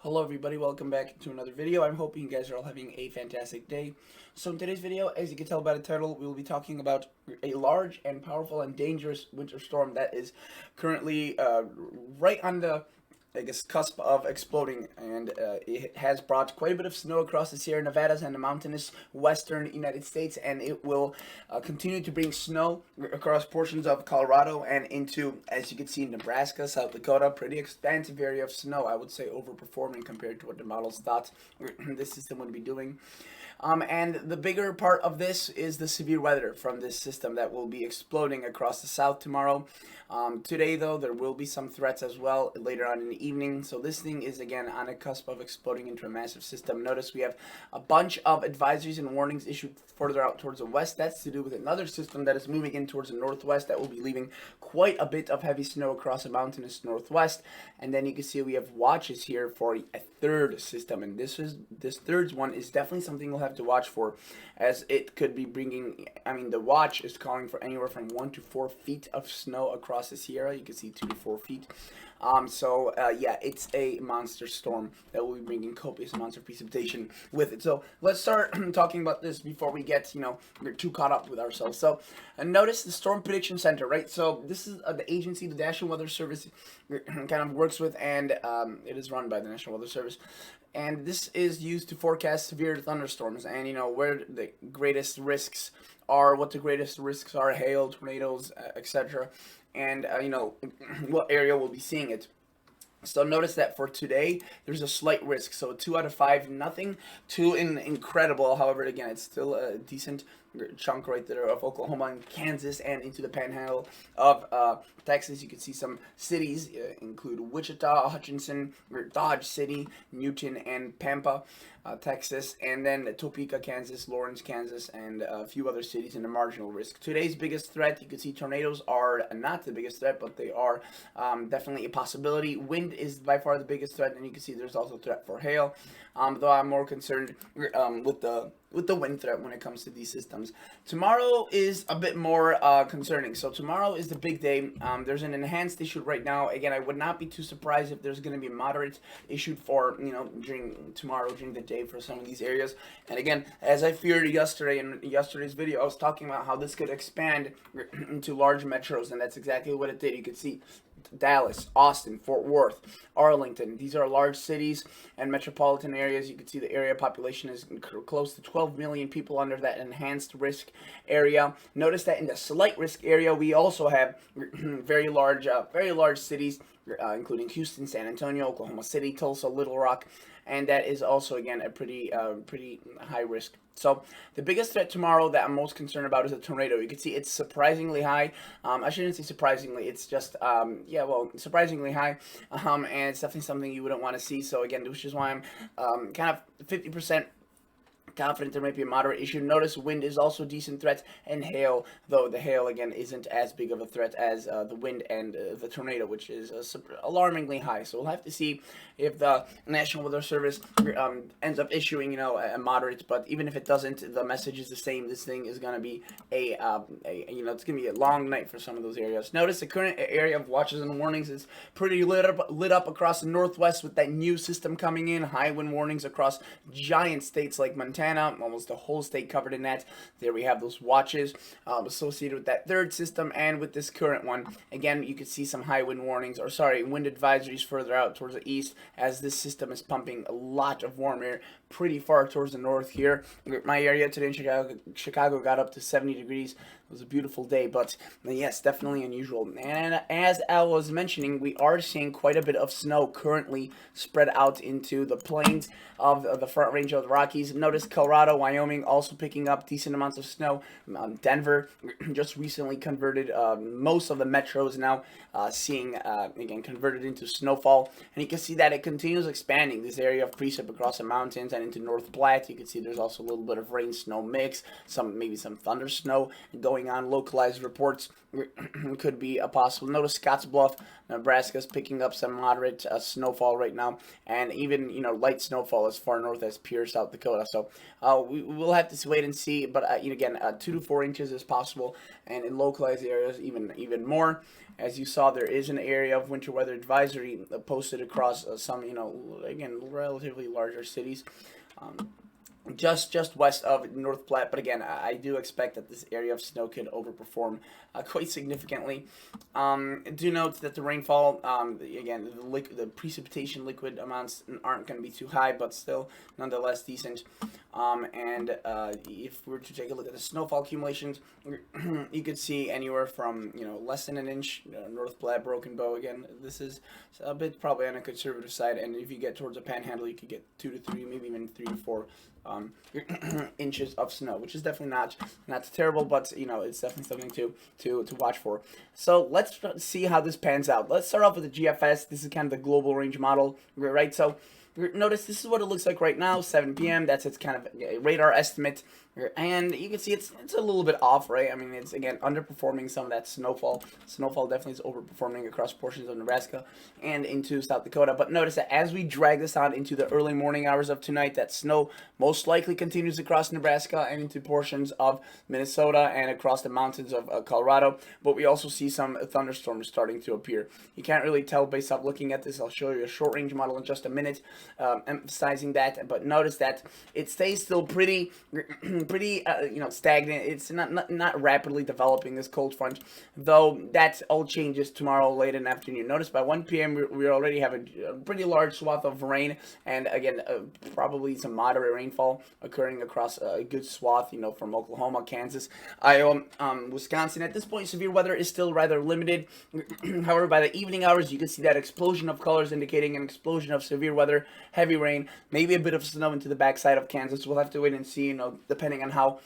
Hello everybody, welcome back to another video. I'm hoping you guys are all having a fantastic day. So in today's video, as you can tell by the title, we will be talking about a large and powerful and dangerous winter storm that is currently right on the cusp of exploding, and it has brought quite a bit of snow across the Sierra Nevadas and the mountainous western United States, and it will continue to bring snow across portions of Colorado and into, as you can see, Nebraska, South Dakota. Pretty expansive area of snow, I would say overperforming compared to what the models thought this system would be doing. And the bigger part of this is the severe weather from this system that will be exploding across the south tomorrow. Today, though, there will be some threats as well later on in the evening. So this thing is, again, on a cusp of exploding into a massive system. Notice we have a bunch of advisories and warnings issued further out towards the west. That's to do with another system that is moving in towards the northwest that will be leaving quite a bit of heavy snow across the mountainous northwest. And then you can see we have watches here for a third system. And this third one is definitely something we'll have to watch for, as it could be bringing, the watch is calling for anywhere from 1 to 4 feet of snow across the Sierra. You can see 2 to 4 feet. Yeah, it's a monster storm that will be bringing copious amounts of precipitation with it. So let's start talking about this before we get, too caught up with ourselves. So notice the Storm Prediction Center, right? So this is the agency the National Weather Service kind of works with, and it is run by the National Weather Service. And this is used to forecast severe thunderstorms and, where the greatest risks are, what the greatest risks are, hail, tornadoes, etc. And, what area we'll be seeing it. So notice that for today, there's a slight risk. So 2 out of 5, nothing too incredible. However, again, it's still a decent chunk right there of Oklahoma and Kansas and into the panhandle of Texas. You can see some cities include Wichita, Hutchinson, Dodge City, Newton, and Pampa, Texas, and then Topeka, Kansas, Lawrence, Kansas, and a few other cities in the marginal risk. Today's biggest threat, you can see tornadoes are not the biggest threat, but they are definitely a possibility. Wind is by far the biggest threat, and you can see there's also a threat for hail, though I'm more concerned with the wind threat when it comes to these systems. Tomorrow is a bit more concerning. So tomorrow is the big day. There's an enhanced issued right now. Again, I would not be too surprised if there's going to be moderate issued for, during the day for some of these areas. And again, as I feared yesterday in yesterday's video, I was talking about how this could expand into large metros, and that's exactly what it did. You could see Dallas, Austin, Fort Worth, Arlington. These are large cities and metropolitan areas. You can see the area population is close to 12 million people under that enhanced risk area. Notice that in the slight risk area, we also have very large cities, including Houston, San Antonio, Oklahoma City, Tulsa, Little Rock, and that is also, again, a pretty high risk. So the biggest threat tomorrow that I'm most concerned about is a tornado. You can see it's surprisingly high. I shouldn't say surprisingly. It's just, surprisingly high. And it's definitely something you wouldn't want to see. So again, which is why I'm kind of 50% confident there might be a moderate issue. Notice wind is also a decent threat, and hail, though the hail again isn't as big of a threat as the wind and the tornado, which is alarmingly high. So we'll have to see if the National Weather Service ends up issuing, a moderate. But even if it doesn't, the message is the same. This thing is going to be it's going to be a long night for some of those areas. Notice the current area of watches and warnings is pretty lit up across the northwest with that new system coming in. High wind warnings across giant states like Montana. Almost the whole state covered in that. There we have those watches associated with that third system and with this current one. Again, you can see some high wind warnings, wind advisories further out towards the east, as this system is pumping a lot of warm air pretty far towards the north here. My area today in Chicago got up to 70 degrees. It was a beautiful day, but yes, definitely unusual. And as Al was mentioning, we are seeing quite a bit of snow currently spread out into the plains of the Front Range of the Rockies. Notice Colorado, Wyoming also picking up decent amounts of snow. Denver just recently converted most of the metros now seeing again converted into snowfall, and you can see that it continues expanding this area of precip across the mountains and into North Platte. You can see there's also a little bit of rain snow mix, maybe some thunder snow going on. Localized reports could be a possible. Notice Scottsbluff, Nebraska's picking up some moderate snowfall right now, and even light snowfall as far north as Pierre, South Dakota. So We will have to wait and see, but again, 2 to 4 inches is possible, and in localized areas, even more. As you saw, there is an area of winter weather advisory posted across some, again, relatively larger cities. Um, just west of North Platte. But again, I do expect that this area of snow could overperform quite significantly. Do note that the rainfall, again, the precipitation liquid amounts aren't going to be too high, but still nonetheless decent. And if we were to take a look at the snowfall accumulations, you could see anywhere from less than an inch. North Platte, Broken Bow. Again, this is a bit probably on a conservative side, and if you get towards the Panhandle, you could get 2 to 3, maybe even 3 to 4 inches of snow, which is definitely not terrible, but it's definitely something to watch for. So let's see how this pans out. Let's start off with the GFS. This is kind of the global range model, right? So notice this is what it looks like right now, 7 p.m. That's its kind of radar estimate. And you can see it's a little bit off, right? I mean, it's, again, underperforming some of that snowfall. Snowfall definitely is overperforming across portions of Nebraska and into South Dakota. But notice that as we drag this on into the early morning hours of tonight, that snow most likely continues across Nebraska and into portions of Minnesota and across the mountains of Colorado. But we also see some thunderstorms starting to appear. You can't really tell based off looking at this. I'll show you a short range model in just a minute, emphasizing that. But notice that it stays still pretty stagnant. It's not rapidly developing, this cold front, though that all changes tomorrow late in the afternoon. Notice by 1 p.m. we already have a pretty large swath of rain, and again, probably some moderate rainfall occurring across a good swath, from Oklahoma, Kansas, Iowa, Wisconsin. At this point, severe weather is still rather limited. However, by the evening hours, you can see that explosion of colors indicating an explosion of severe weather, heavy rain, maybe a bit of snow into the backside of Kansas. We'll have to wait and see, depending on how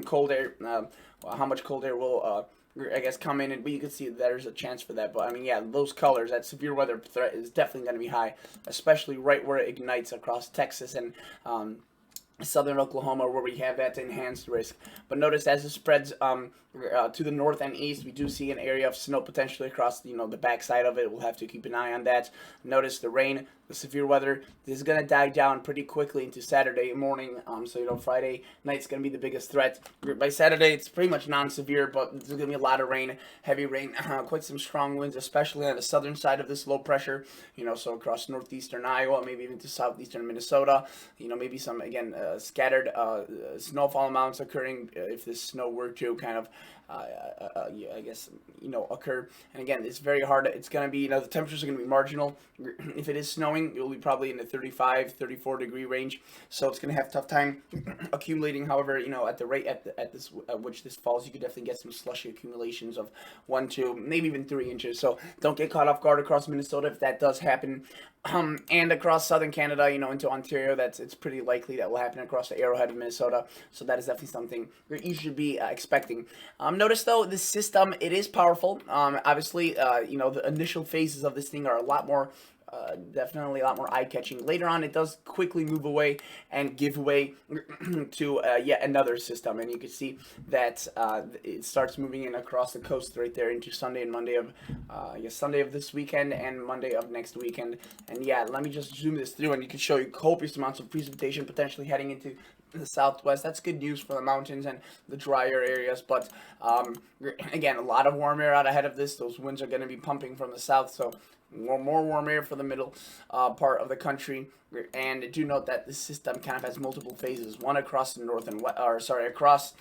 cold air, how much cold air will, I guess, come in. But you can see there's a chance for that. But I mean, yeah, those colors, that severe weather threat is definitely going to be high, especially right where it ignites across Texas and southern Oklahoma, where we have that enhanced risk. But notice as it spreads to the north and east, we do see an area of snow potentially across the backside of it. We'll have to keep an eye on that. Notice the rain, the severe weather. This is going to die down pretty quickly into Saturday morning. So Friday night's going to be the biggest threat. By Saturday, it's pretty much non-severe, but there's going to be a lot of rain, heavy rain, quite some strong winds, especially on the southern side of this low pressure. So across northeastern Iowa, maybe even to southeastern Minnesota. Maybe some, again, scattered snowfall amounts occurring if this snow were to kind of I guess occur. And again, it's very hard. It's going to be, the temperatures are going to be marginal. If it is snowing, it will be probably in the 35, 34 degree range. So it's going to have a tough time accumulating. However, at the rate at which this falls, you could definitely get some slushy accumulations of 1, 2, maybe even 3 inches. So don't get caught off guard across Minnesota if that does happen. And across southern Canada, into Ontario, it's pretty likely that will happen across the Arrowhead of Minnesota. So that is definitely something you should be expecting. Notice though, this system, it is powerful. Obviously, the initial phases of this thing are a lot more definitely a lot more eye-catching. Later on, it does quickly move away and give way to yet another system, and you can see that it starts moving in across the coast right there into Sunday and Monday of, Sunday of this weekend and Monday of next weekend. And yeah, let me just zoom this through, and you can show you copious amounts of precipitation potentially heading into the southwest. That's good news for the mountains and the drier areas, but again, a lot of warm air out ahead of this. Those winds are going to be pumping from the south, so more warm air for the middle part of the country. And do note that this system kind of has multiple phases, one across the north and across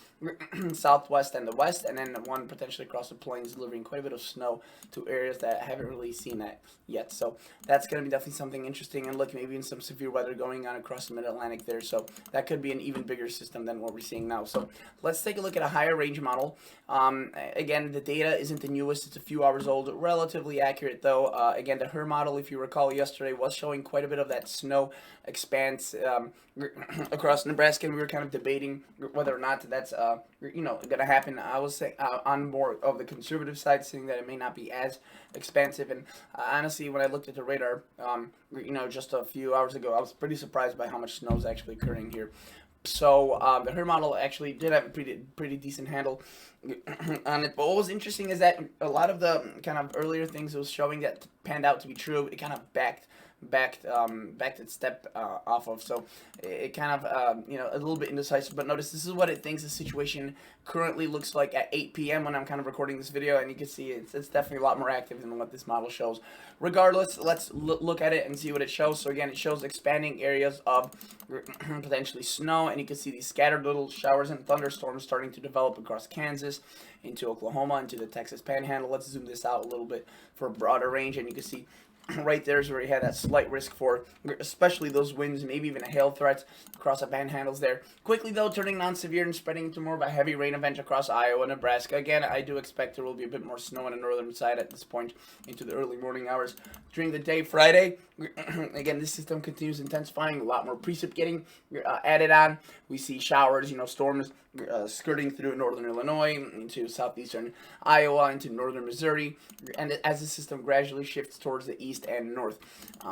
southwest and the west, and then one potentially across the plains, delivering quite a bit of snow to areas that haven't really seen that yet. So that's going to be definitely something interesting. And look, maybe even some severe weather going on across the mid-Atlantic there. So that could be an even bigger system than what we're seeing now. So let's take a look at a higher range model. Again, the data isn't the newest. It's a few hours old, relatively accurate though. Again, the HRRR model, if you recall yesterday, was showing quite a bit of that snow expanse across Nebraska, and we were kind of debating whether or not that's going to happen. I was saying on more of the conservative side, saying that it may not be as expansive. And honestly, when I looked at the radar, just a few hours ago, I was pretty surprised by how much snow is actually occurring here. So the HRRR model actually did have a pretty decent handle on it. But what was interesting is that a lot of the kind of earlier things it was showing that panned out to be true, it kind of backed its step off of. So it kind of a little bit indecisive. But notice this is what it thinks the situation currently looks like at 8 p.m. when I'm kind of recording this video, and you can see it's definitely a lot more active than what this model shows. Regardless, let's look at it and see what it shows. So again, it shows expanding areas of potentially snow, and you can see these scattered little showers and thunderstorms starting to develop across Kansas, into Oklahoma, into the Texas Panhandle. Let's zoom this out a little bit for a broader range, and you can see right there is where you had that slight risk for especially those winds, maybe even a hail threat across the panhandles there. Quickly though, turning non-severe and spreading into more of a heavy rain event across Iowa, Nebraska. Again, I do expect there will be a bit more snow on the northern side at this point into the early morning hours. During the day, Friday, again, this system continues intensifying, a lot more precip getting added on. We see showers, storms skirting through northern Illinois, into southeastern Iowa, into northern Missouri, and as the system gradually shifts towards the east and north.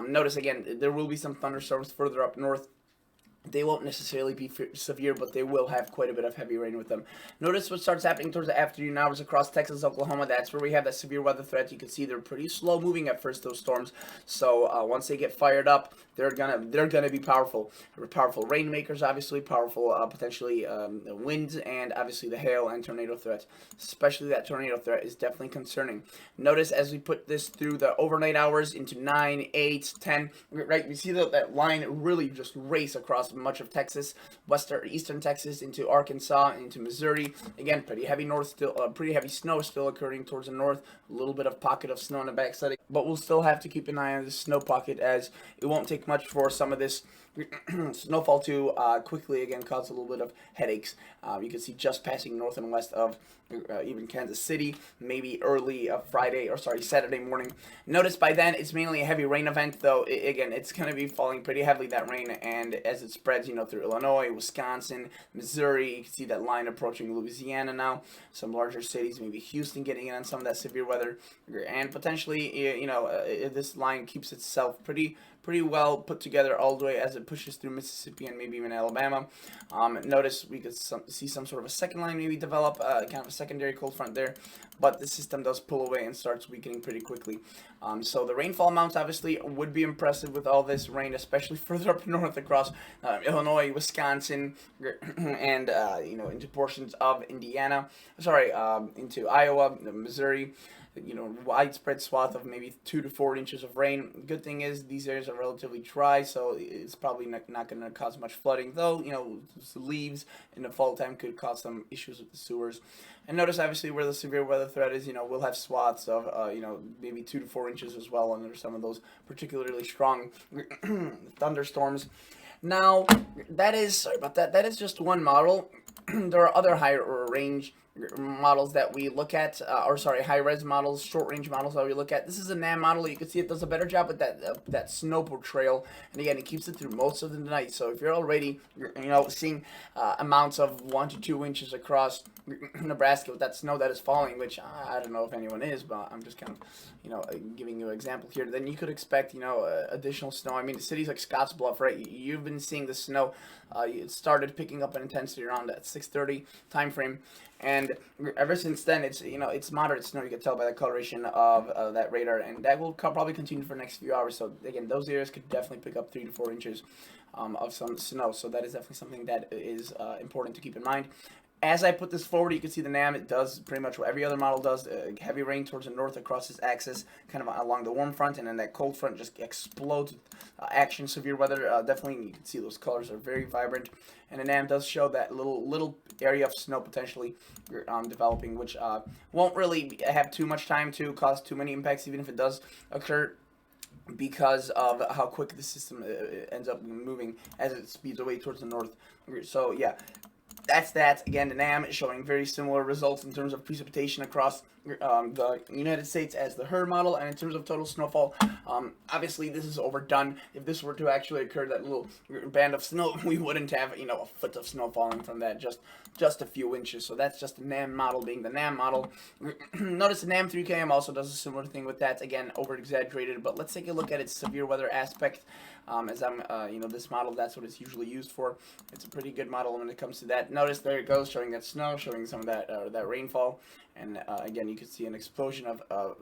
Notice again, there will be some thunderstorms further up north. They won't necessarily be severe, but they will have quite a bit of heavy rain with them. Notice what starts happening towards the afternoon hours across Texas, Oklahoma. That's where we have that severe weather threat. You can see they're pretty slow moving at first, those storms. So once they get fired up, they're gonna be powerful. Powerful rainmakers, obviously, powerful potentially winds, and obviously the hail and tornado threats. Especially that tornado threat is definitely concerning. Notice as we put this through the overnight hours into 9, 8, 10, right? We see that line really just race across much of Texas, eastern Texas, into Arkansas, into Missouri. Again, pretty heavy pretty heavy snow still occurring towards the north. A little bit of pocket of snow on the backside, but we'll still have to keep an eye on this snow pocket, as it won't take much for some of this snowfall to quickly again cause a little bit of headaches. You can see just passing north and west of even Kansas City, maybe early Saturday morning. Notice by then it's mainly a heavy rain event, though. Again, it's going to be falling pretty heavily, that rain, and as it spreads, through Illinois, Wisconsin, Missouri, you can see that line approaching Louisiana now. Some larger cities, maybe Houston, getting in on some of that severe weather, and potentially, this line keeps itself pretty well put together all the way as it pushes through Mississippi and maybe even Alabama. Notice we could see some sort of a second line maybe develop, kind of a secondary cold front there, but the system does pull away and starts weakening pretty quickly. So the rainfall amounts obviously would be impressive with all this rain, especially further up north across Illinois, Wisconsin, and into portions of into Iowa, Missouri. Widespread swath of maybe 2 to 4 inches of rain. Good thing is these areas are relatively dry, so it's probably not going to cause much flooding, though leaves in the fall time could cause some issues with the sewers. And notice obviously where the severe weather threat is, we'll have swaths of maybe 2 to 4 inches as well under some of those particularly strong thunderstorms. Now that is just one model. There are other higher range models that we look at, high-res models, short-range models that we look at. This is a NAM model. You can see it does a better job with that snow portrayal, and again, it keeps it through most of the night. So if you're already, seeing amounts of 1 to 2 inches across Nebraska with that snow that is falling, which I don't know if anyone is, but I'm just kind of, giving you an example here. Then you could expect, additional snow. I mean, cities like Scottsbluff, right? You've been seeing the snow. It started picking up in intensity around that 6:30 time frame, and ever since then, it's moderate snow. You can tell by the coloration of that radar, and that will probably continue for the next few hours. So again, those areas could definitely pick up 3 to 4 inches of some snow. So that is definitely something that is important to keep in mind. As I put this forward, you can see the NAM, it does pretty much what every other model does. Heavy rain towards the north across this axis, kind of along the warm front, and then that cold front just explodes with action, severe weather. Definitely, you can see those colors are very vibrant. And the NAM does show that little area of snow potentially developing, which won't really have too much time to cause too many impacts, even if it does occur, because of how quick the system ends up moving as it speeds away towards the north. So, yeah. That's that. Again, the NAM is showing very similar results in terms of precipitation across the United States as the HER model, and in terms of total snowfall, obviously this is overdone. If this were to actually occur, that little band of snow, we wouldn't have a foot of snow falling from that, just a few inches. So that's just the NAM model being the NAM model. Notice the NAM 3KM also does a similar thing with that. Again, over exaggerated, but let's take a look at its severe weather aspect. As I'm, this model, that's what it's usually used for. It's a pretty good model when it comes to that. Notice there it goes, showing that snow, showing some of that rainfall, And again, you can see an explosion of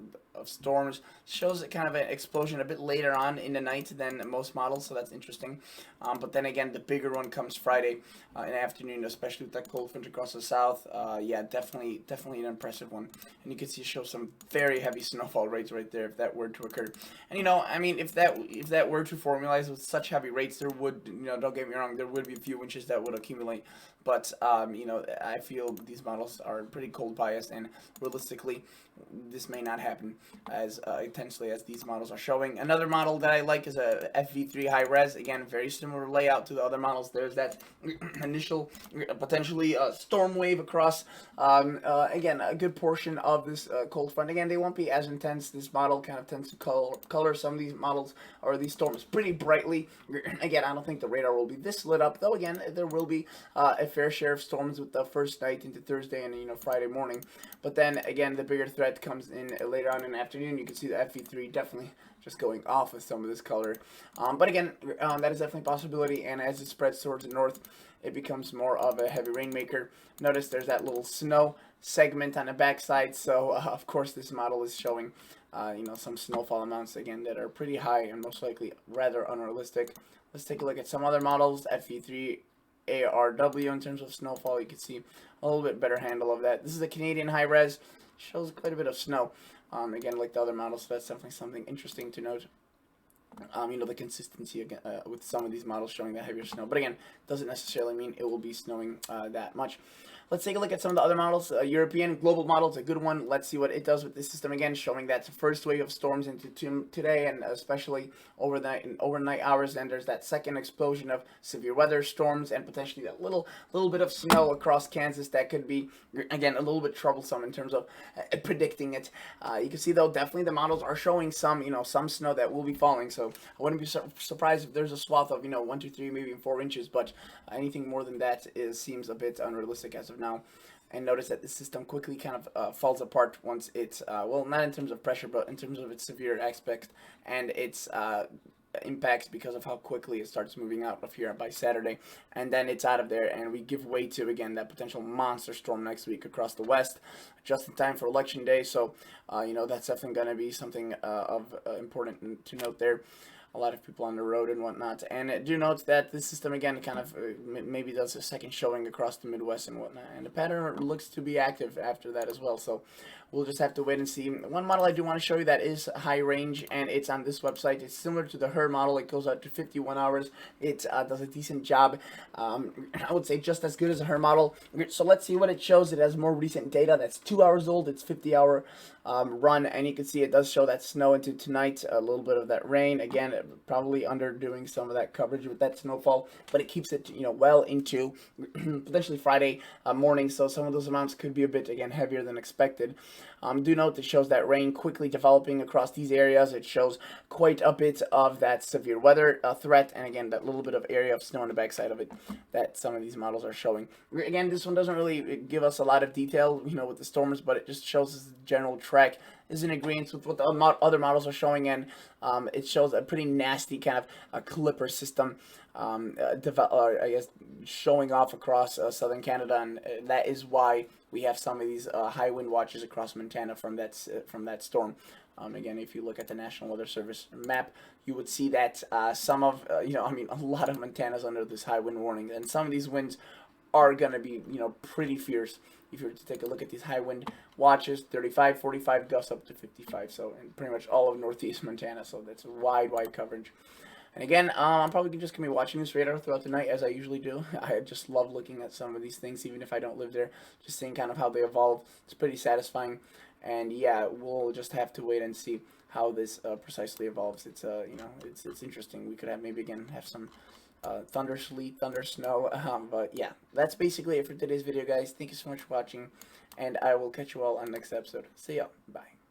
storms. Shows it kind of an explosion a bit later on in the night than most models, so that's interesting. But then again, the bigger one comes Friday in the afternoon, especially with that cold front across the south. Yeah, definitely an impressive one. And you can see it shows some very heavy snowfall rates right there if that were to occur. And you know, I mean, if that were to formalize with such heavy rates, there would, you know, don't get me wrong, there would be a few inches that would accumulate. But you know, I feel these models are pretty cold biased, and realistically, this may not happen as intensely as these models are showing. Another model that I like is a FV3 high res. Again, very similar layout to the other models. There's that initial potentially storm wave across again a good portion of this cold front. Again, they won't be as intense. This model kind of tends to color some of these models or these storms pretty brightly. Again, I don't think the radar will be this lit up, though. Again, there will be a fair share of storms with the first night into Thursday and, you know, Friday morning. But then again, the bigger threat comes in later on in the afternoon. You can see the FV3 definitely just going off with some of this color. But again, that is definitely a possibility, and as it spreads towards the north, it becomes more of a heavy rainmaker. Notice there's that little snow segment on the backside, so of course this model is showing you know, some snowfall amounts again that are pretty high and most likely rather unrealistic. Let's take a look at some other models. FV3 ARW in terms of snowfall, you can see a little bit better handle of that. This is a Canadian high res, shows quite a bit of snow. Again, like the other models, so that's definitely something interesting to note. You know, the consistency again, with some of these models showing that heavier snow. But again, doesn't necessarily mean it will be snowing that much. Let's take a look at some of the other models. European global model is a good one. Let's see what it does with this system again, showing that first wave of storms into today, and especially overnight hours. And there's that second explosion of severe weather storms and potentially that little bit of snow across Kansas that could be, again, a little bit troublesome in terms of predicting it. You can see, though, definitely the models are showing some, you know, some snow that will be falling. So I wouldn't be surprised if there's a swath of, you know, 1, 2, 3, maybe 4 inches, but anything more than that seems a bit unrealistic as of now. And notice that the system quickly kind of falls apart once it's, well, not in terms of pressure, but in terms of its severe aspect and its impacts because of how quickly it starts moving out of here by Saturday. And then it's out of there, and we give way to, again, that potential monster storm next week across the west, just in time for Election Day. So, you know, that's definitely going to be something of important to note there. A lot of people on the road and whatnot. And do note that this system, again, kind of maybe does a second showing across the Midwest and whatnot. And the pattern looks to be active after that as well. So we'll just have to wait and see. One model I do want to show you that is high range, and it's on this website. It's similar to the HER model. It goes out to 51 hours. It does a decent job. I would say just as good as a HER model. So let's see what it shows. It has more recent data that's 2 hours old. It's 50-hour run, and you can see it does show that snow into tonight, a little bit of that rain. Again, probably underdoing some of that coverage with that snowfall, but it keeps it, you know, well into potentially Friday morning, so some of those amounts could be a bit, again, heavier than expected. Do note it shows that rain quickly developing across these areas. It shows quite a bit of that severe weather threat, and again, that little bit of area of snow on the backside of it that some of these models are showing. Again, this one doesn't really give us a lot of detail, you know, with the storms, but it just shows us the general track is in agreement with what the other models are showing, and it shows a pretty nasty kind of a clipper system, I guess, showing off across southern Canada, and that is why we have some of these high wind watches across Montana from that storm. Again, if you look at the National Weather Service map, you would see that some of, you know, I mean, a lot of Montana's under this high wind warning, and some of these winds are going to be, you know, pretty fierce. If you were to take a look at these high wind watches, 35, 45, gusts up to 55, so in pretty much all of northeast Montana, so that's a wide coverage. And again, I'm probably just going to be watching this radar throughout the night, as I usually do. I just love looking at some of these things, even if I don't live there, just seeing kind of how they evolve. It's pretty satisfying. And yeah, we'll just have to wait and see how this precisely evolves. It's, you know, it's interesting. We could have maybe, again, have some thunder, sleet, thunder, snow. But yeah, that's basically it for today's video, guys. Thank you so much for watching, and I will catch you all on the next episode. See ya. Bye.